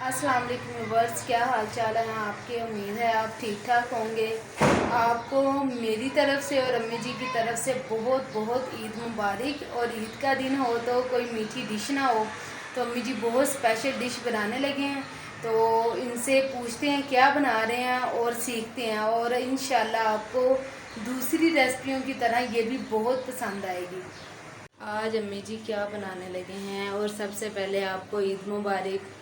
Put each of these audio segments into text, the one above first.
अस्सलाम वालेकुम व्यूअर्स, क्या हाल चाल है आपके। उम्मीद है आप ठीक ठाक होंगे। आपको मेरी तरफ से और अम्मी जी की तरफ से बहुत बहुत ईद मुबारक। और ईद का दिन हो तो कोई मीठी डिश ना हो, तो अम्मी जी बहुत स्पेशल डिश बनाने लगे हैं। तो इनसे पूछते हैं क्या बना रहे हैं और सीखते हैं, और इंशाल्लाह आपको दूसरी रेसिपियों की तरह ये भी बहुत पसंद आएगी। आज अम्मी जी क्या बनाने लगे हैं, और सबसे पहले आपको ईद मुबारक।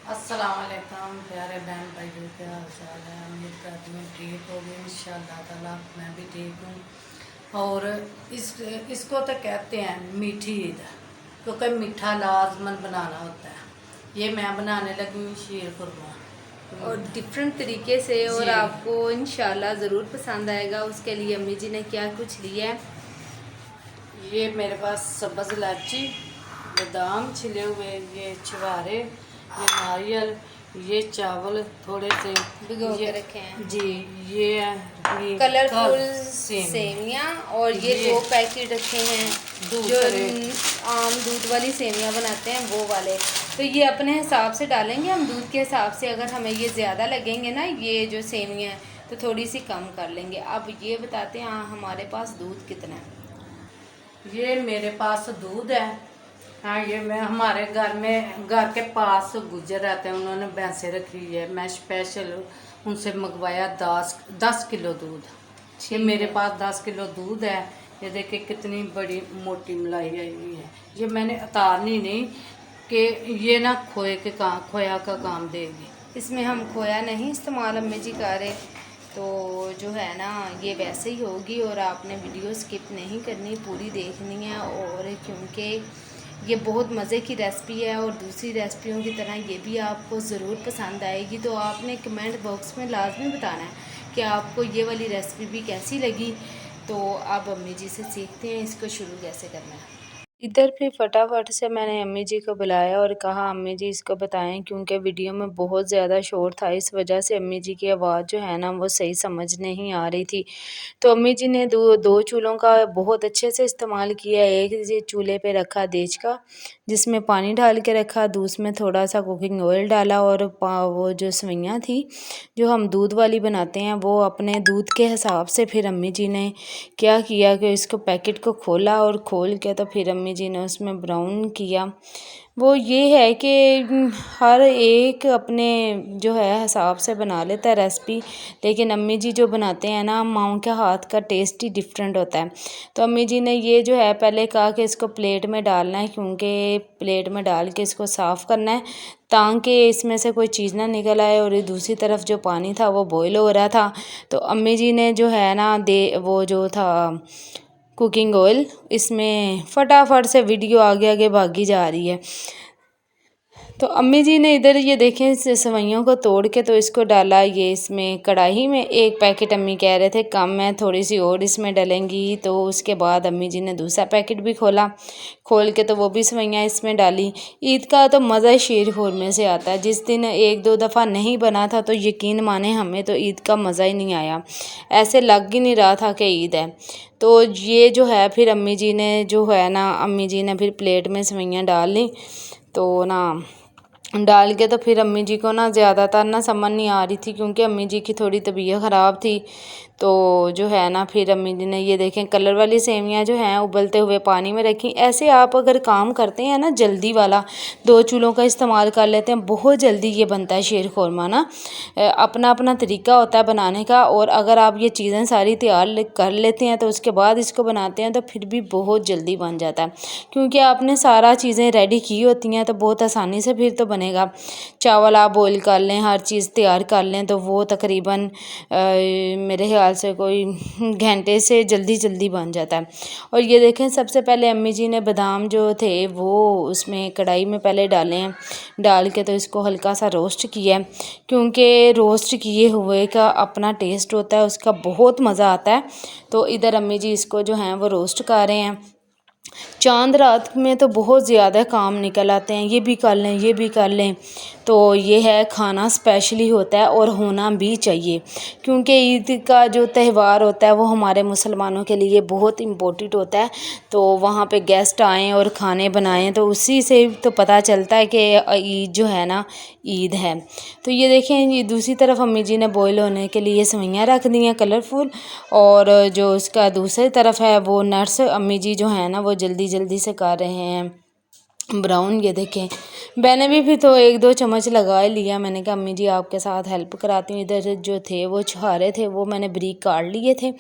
अस्सलाम वालेकुम प्यारे बहन भाइयों, क्या हाल चाल है। उम्मीद करती हूँ ठीक होगी इंशाअल्लाह ताला। मैं भी ठीक हूँ। और इसको तो कहते हैं मीठी ईद, क्योंकि मीठा लाजमन बनाना होता है। ये मैं बनाने लगी हूँ शीर खुरमा और डिफरेंट तरीके से, और जी। आपको इंशाल्लाह ज़रूर पसंद आएगा। उसके लिए अम्मी जी ने क्या कुछ लिया है। ये मेरे पास सब्ज़ इलायची, बादाम छिले हुए, ये छुहारे, ये नारियल, ये चावल थोड़े से भिगो ये के रखे हैं। जी। ये है ये कलरफुल सेम सेवियाँ, और ये 2 पैकेट रखे हैं जो दूसरे आम दूध वाली सेवियाँ बनाते हैं वो वाले। तो ये अपने हिसाब से डालेंगे हम, दूध के हिसाब से। अगर हमें ये ज़्यादा लगेंगे ना ये जो सेवियाँ हैं, तो थोड़ी सी कम कर लेंगे। अब ये बताते हैं हमारे पास दूध कितना है। ये मेरे पास दूध है। हाँ, ये मैं हमारे घर के पास गुजर रहते हैं, उन्होंने भैंसें रखी है। मैं स्पेशल उनसे मंगवाया 10 किलो दूध। ये मेरे पास 10 किलो दूध है। ये देखिए कितनी बड़ी मोटी मलाई आई हुई है। ये मैंने उतारनी नहीं कि ये ना खोया का काम देगी। इसमें हम खोया नहीं इस्तेमाल अम्मी जी कर रहे, तो जो है ना ये वैसे ही होगी। और आपने वीडियो स्किप नहीं करनी, पूरी देखनी है। और क्योंकि ये बहुत मज़े की रेसिपी है, और दूसरी रेसिपियों की तरह ये भी आपको ज़रूर पसंद आएगी। तो आपने कमेंट बॉक्स में लाजमी बताना है कि आपको ये वाली रेसिपी भी कैसी लगी। तो अब अम्मी जी से सीखते हैं इसको शुरू कैसे करना है। इधर फिर फटाफट से मैंने अम्मी जी को बुलाया और कहा अम्मी जी इसको बताएं, क्योंकि वीडियो में बहुत ज़्यादा शोर था। इस वजह से अम्मी जी की आवाज़ जो है ना वो सही समझ नहीं आ रही थी। तो अम्मी जी ने दो चूल्हों का बहुत अच्छे से इस्तेमाल किया। एक जी चूल्हे पे रखा देच का, जिसमें पानी डाल के रखा, दूसरे में थोड़ा सा कुकिंग ऑयल डाला। और वो जो सवैयाँ थी जो हम दूध वाली बनाते हैं, वो अपने दूध के हिसाब से फिर अम्मी जी ने क्या किया कि इसको पैकेट को खोला, और खोल के तो फिर अम्मी जी ने उसमें ब्राउन किया। वो ये है कि हर एक अपने जो है हिसाब से बना लेता है रेसिपी, लेकिन अम्मी जी जो बनाते हैं ना, माओं के हाथ का टेस्ट ही डिफरेंट होता है। तो अम्मी जी ने ये जो है पहले कहा कि इसको प्लेट में डालना है, क्योंकि प्लेट में डाल के इसको साफ़ करना है ताकि इसमें से कोई चीज़ ना निकल आए। और दूसरी तरफ जो पानी था वो बॉयल हो रहा था। तो अम्मी जी ने जो है ना वो जो था कुकिंग ऑयल, इसमें फटाफट से वीडियो आगे आगे भागी जा रही है। तो अम्मी जी ने इधर ये देखें इस सेवइयों को तोड़ के तो इसको डाला ये इसमें कढ़ाई में। एक पैकेट अम्मी कह रहे थे कम है, थोड़ी सी और इसमें डलेंगी। तो उसके बाद अम्मी जी ने दूसरा पैकेट भी खोल के तो वो भी सेवइयाँ इसमें डाली। ईद का तो मज़ा ही शीर खुरमे से आता है। जिस दिन एक दो दफ़ा नहीं बना था तो यकीन माने हमें तो ईद का मज़ा ही नहीं आया, ऐसे लग ही नहीं रहा था कि ईद है। तो ये जो है फिर अम्मी जी ने जो है ना, अम्मी जी ने फिर प्लेट में सेवइयाँ डाल ली। तो ना डाल के तो फिर अम्मी जी को ना ज़्यादातर ना समझ नहीं आ रही थी, क्योंकि अम्मी जी की थोड़ी तबीयत ख़राब थी। तो जो है ना फिर अम्मी जी ने ये देखें कलर वाली सेवियाँ जो हैं उबलते हुए पानी में रखी। ऐसे आप अगर काम करते हैं ना जल्दी वाला, 2 चूल्हों का इस्तेमाल कर लेते हैं, बहुत जल्दी ये बनता है शीर खुरमा ना। अपना अपना तरीका होता है बनाने का। और अगर आप ये चीज़ें सारी तैयार कर लेते हैं तो उसके बाद इसको बनाते हैं तो फिर भी बहुत जल्दी बन जाता है, क्योंकि आपने सारा चीज़ें रेडी की होती हैं। तो बहुत आसानी से फिर तो बनेगा। चावल आप बॉईल कर लें, हर चीज़ तैयार कर लें, तो वो तकरीबन मेरे ख्याल से कोई घंटे से जल्दी बन जाता है। और ये देखें सबसे पहले अम्मी जी ने बादाम जो थे वो उसमें कढ़ाई में पहले डाले हैं। डाल के तो इसको हल्का सा रोस्ट किया है, क्योंकि रोस्ट किए हुए का अपना टेस्ट होता है, उसका बहुत मज़ा आता है। तो इधर अम्मी जी इसको जो हैं वो रोस्ट कर रहे हैं। चांद रात में तो बहुत ज़्यादा काम निकल आते हैं, ये भी कर लें ये भी कर लें। तो ये है खाना स्पेशली होता है और होना भी चाहिए, क्योंकि ईद का जो त्यौहार होता है वो हमारे मुसलमानों के लिए बहुत इम्पोर्टेंट होता है। तो वहाँ पे गेस्ट आएँ और खाने बनाएं तो उसी से तो पता चलता है कि ईद जो है ना ईद है। तो ये देखें, ये दूसरी तरफ अम्मी जी ने बॉयल होने के लिए सेवइयाँ रख दी हैं कलरफुल, और जो उसका दूसरी तरफ है वो नट्स अम्मी जी जो है ना वो जल्दी जल्दी से कर रहे हैं ब्राउन। ये देखें, मैंने भी तो 1-2 चम्मच लगा लिया। मैंने कहा अम्मी जी आपके साथ हेल्प कराती हूँ। इधर जो थे वो छुहारे थे वो मैंने बारीक काट लिए थे।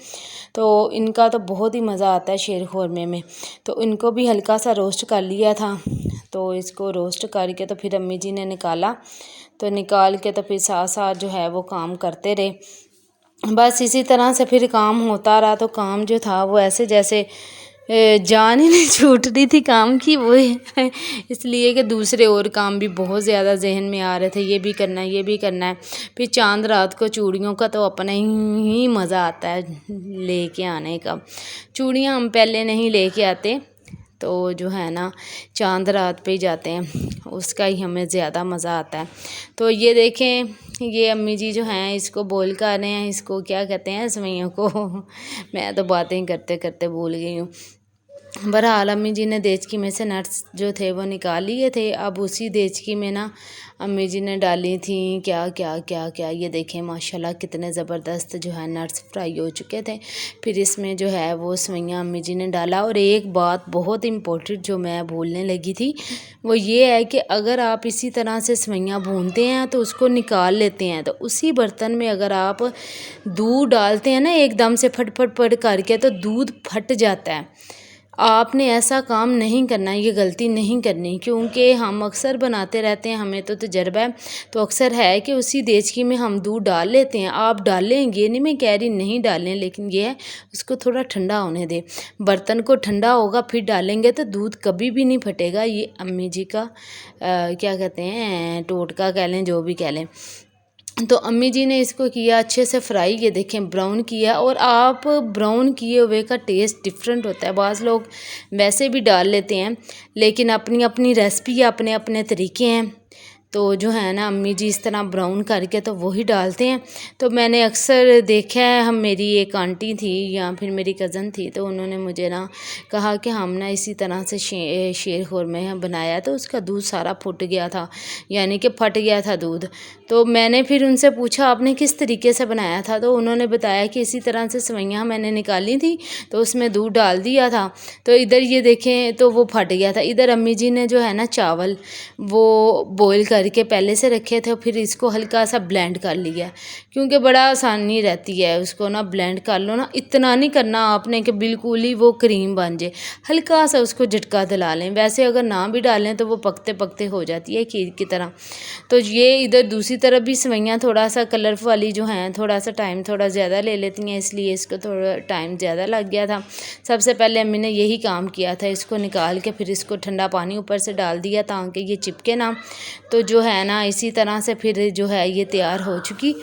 तो इनका तो बहुत ही मज़ा आता है शेर खुरमे में। तो इनको भी हल्का सा रोस्ट कर लिया था। तो इसको रोस्ट करके तो फिर अम्मी जी ने निकाला। तो निकाल के तो फिर साथ साथ जो है वो काम करते रहे। बस इसी तरह से फिर काम होता रहा। तो काम जो था वो ऐसे जैसे जान ही नहीं छूट रही थी काम की, वो इसलिए कि दूसरे और काम भी बहुत ज़्यादा जहन में आ रहे थे, ये भी करना है ये भी करना है। फिर चांद रात को चूड़ियों का तो अपना ही मज़ा आता है लेके आने का। चूड़ियाँ हम पहले नहीं लेके आते, तो जो है ना चांद रात पे ही जाते हैं, उसका ही हमें ज़्यादा मज़ा आता है। तो ये देखें, ये अम्मी जी जो हैं इसको बोल कर रहे हैं, इसको क्या कहते हैं सेवइयों को मैं तो बातें करते करते भूल गई हूँ। बहरहाल अम्मी जी ने देचकी में से नट्स जो थे वो निकाल लिए थे। अब उसी देचकी में ना अम्मी जी ने डाली थी क्या क्या क्या क्या, ये देखें माशाल्लाह कितने ज़बरदस्त जो है नट्स फ्राई हो चुके थे। फिर इसमें जो है वो सेवइयाँ अम्मी जी ने डाला। और एक बात बहुत इम्पोर्टेंट जो मैं भूलने लगी थी वो ये है कि अगर आप इसी तरह से सेवइयाँ भूनते हैं तो उसको निकाल लेते हैं, तो उसी बर्तन में अगर आप दूध डालते हैं ना एकदम से फट फट फट करके, तो दूध फट जाता है। आपने ऐसा काम नहीं करना, ये गलती नहीं करनी, क्योंकि हम अक्सर बनाते रहते हैं, हमें तो तजर्बा है। तो अक्सर है कि उसी देचकी में हम दूध डाल लेते हैं। आप डालें, ये नहीं मैं कह रही नहीं डालें, लेकिन ये है उसको थोड़ा ठंडा होने दें। बर्तन को ठंडा होगा फिर डालेंगे तो दूध कभी भी नहीं फटेगा। ये अम्मी जी का क्या कहते हैं टोटका कह लें, जो भी कह लें। तो अम्मी जी ने इसको किया अच्छे से फ्राई, ये देखें ब्राउन किया। और आप ब्राउन किए हुए का टेस्ट डिफरेंट होता है। बाज़ लोग वैसे भी डाल लेते हैं, लेकिन अपनी अपनी रेसिपी या अपने अपने तरीके हैं। तो जो है ना अम्मी जी इस तरह ब्राउन करके तो वही डालते हैं। तो मैंने अक्सर देखा है, हम मेरी एक आंटी थी या फिर मेरी कज़न थी, तो उन्होंने मुझे ना कहा कि हम ना इसी तरह से शेर खुरमे बनाया तो उसका दूध सारा फट गया था, यानी कि फट गया था दूध। तो मैंने फिर उनसे पूछा आपने किस तरीके से बनाया था, तो उन्होंने बताया कि इसी तरह से सेवइयाँ मैंने निकाली थी तो उसमें दूध डाल दिया था। तो इधर ये देखें तो वो फट गया था। इधर अम्मी जी ने जो है ना चावल वो बॉईल करके पहले से रखे थे, फिर इसको हल्का सा ब्लेंड कर लिया, क्योंकि बड़ा आसानी रहती है उसको ना ब्लेंड कर लो ना। इतना नहीं करना आपने कि बिल्कुल ही वो क्रीम बन जाए, हल्का सा उसको झटका दिला लें। वैसे अगर ना भी डालें तो वो पकते पकते हो जाती है खीर की तरह। तो ये इधर दूसरी तरफ भी सेवइयाँ थोड़ा सा कलरफुल वाली जो हैं थोड़ा सा टाइम थोड़ा ज़्यादा ले लेती हैं, इसलिए इसको थोड़ा टाइम ज़्यादा लग गया था। सबसे पहले अम्मी ने यही काम किया था, इसको निकाल के फिर इसको ठंडा पानी ऊपर से डाल दिया ताकि ये चिपके ना। तो जो है ना इसी तरह से फिर जो है ये तैयार हो चुकी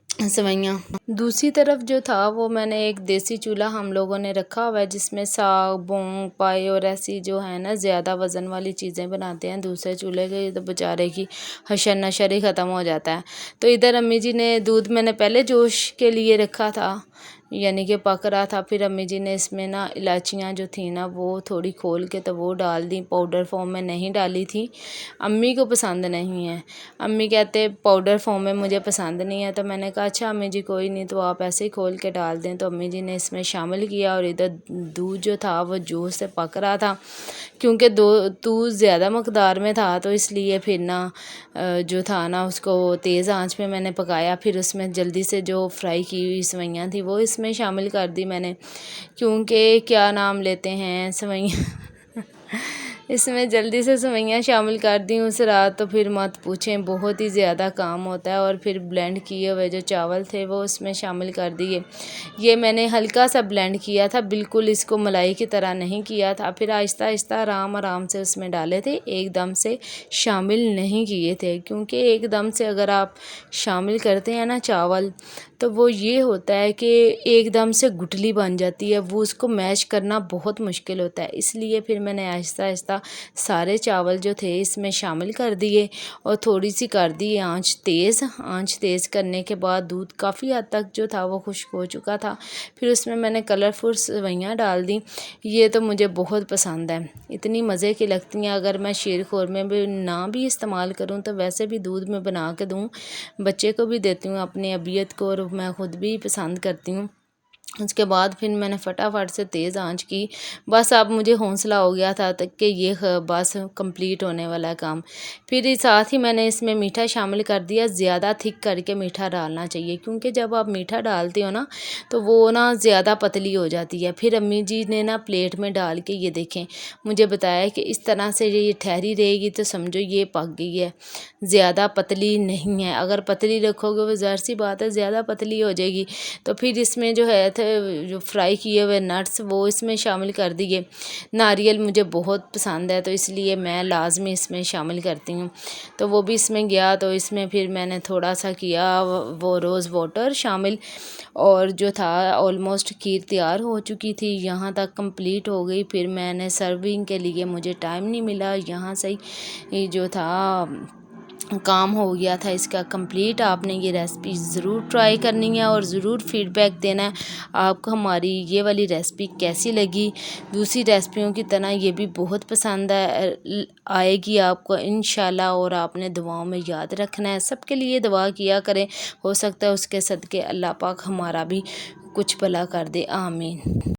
सेवइयाँ। दूसरी तरफ जो था वो मैंने एक देसी चूल्हा हम लोगों ने रखा हुआ है, जिसमें साग बोंग पाए और ऐसी जो है ना ज़्यादा वज़न वाली चीज़ें बनाते हैं। दूसरे चूल्हे के तो बेचारे की हशर नशर ही ख़त्म हो जाता है। तो इधर अम्मी जी ने दूध मैंने पहले जोश के लिए रखा था, यानी कि पक रहा था। फिर अम्मी जी ने इसमें ना इलायचियाँ जो थी ना वो थोड़ी खोल के तो वो डाल दी, पाउडर फॉर्म में नहीं डाली थी, अम्मी को पसंद नहीं है। अम्मी कहते पाउडर फॉर्म में मुझे पसंद नहीं है। तो मैंने कहा अच्छा अम्मी जी कोई नहीं, तो आप ऐसे ही खोल के डाल दें। तो अम्मी जी ने इसमें शामिल किया और इधर दूध जो था वो जोश से पक रहा था, क्योंकि दूध ज़्यादा मकदार में था, तो इसलिए फिर ना जो था ना उसको तेज़ आंच पे मैंने पकाया। फिर उसमें जल्दी से जो फ्राई की हुई सेवइयाँ थी वो इसमें शामिल कर दी मैंने, क्योंकि क्या नाम लेते हैं सेवइयाँ इसमें जल्दी से सेवइयाँ शामिल कर दी उस रात। तो फिर मत पूछें, बहुत ही ज़्यादा काम होता है। और फिर ब्लेंड किए हुए जो चावल थे वो उसमें शामिल कर दिए। ये मैंने हल्का सा ब्लेंड किया था, बिल्कुल इसको मलाई की तरह नहीं किया था। फिर आहिस्ता आहिस्ता आराम आराम से उसमें डाले थे, एकदम से शामिल नहीं किए थे, क्योंकि एकदम से अगर आप शामिल करते हैं ना चावल तो वो ये होता है कि एकदम से गुठली बन जाती है, वो उसको मैश करना बहुत मुश्किल होता है। इसलिए फिर मैंने आहिस्ता आहिस्ता सारे चावल जो थे इसमें शामिल कर दिए और थोड़ी सी कर दी आंच तेज़ करने के बाद दूध काफ़ी हद तक जो था वो खुश्क हो चुका था। फिर उसमें मैंने कलरफुल सेवइयाँ डाल दी। ये तो मुझे बहुत पसंद है, इतनी मज़े की लगती हैं। अगर मैं शीर खुरमे में भी ना भी इस्तेमाल करूँ तो वैसे भी दूध में बना के दूँ, बच्चे को भी देती हूँ, अपनी अबियत को, और मैं ख़ुद भी पसंद करती हूँ। उसके बाद फिर मैंने फटाफट से तेज़ आंच की। बस अब मुझे हौसला हो गया था तक कि ये बस कंप्लीट होने वाला है काम। फिर साथ ही मैंने इसमें मीठा शामिल कर दिया। ज़्यादा थिक करके मीठा डालना चाहिए, क्योंकि जब आप मीठा डालते हो ना तो वो ना ज़्यादा पतली हो जाती है। फिर अम्मी जी ने ना प्लेट में डाल के ये देखें मुझे बताया कि इस तरह से ये ठहरी रहेगी तो समझो ये पक गई है, ज़्यादा पतली नहीं है। अगर पतली रखोगे वो ज़ाहिर सी बात है ज़्यादा पतली हो जाएगी। तो फिर इसमें जो है जो फ्राई किए हुए नट्स वो इसमें शामिल कर दिए। नारियल मुझे बहुत पसंद है तो इसलिए मैं लाजमी इसमें शामिल करती हूँ, तो वो भी इसमें गया। तो इसमें फिर मैंने थोड़ा सा किया वो रोज़ वाटर शामिल, और जो था ऑलमोस्ट खीर तैयार हो चुकी थी, यहाँ तक कंप्लीट हो गई। फिर मैंने सर्विंग के लिए मुझे टाइम नहीं मिला, यहाँ से ही जो था काम हो गया था इसका कंप्लीट। आपने ये रेसिपी ज़रूर ट्राई करनी है और ज़रूर फीडबैक देना है आपको हमारी ये वाली रेसिपी कैसी लगी। दूसरी रेसिपियों की तरह ये भी बहुत पसंद आएगी आपको इंशाल्लाह, और आपने दुआओं में याद रखना है। सबके लिए दुआ किया करें, हो सकता है उसके सदक़े अल्लाह पाक हमारा भी कुछ भला कर दे, आमीन।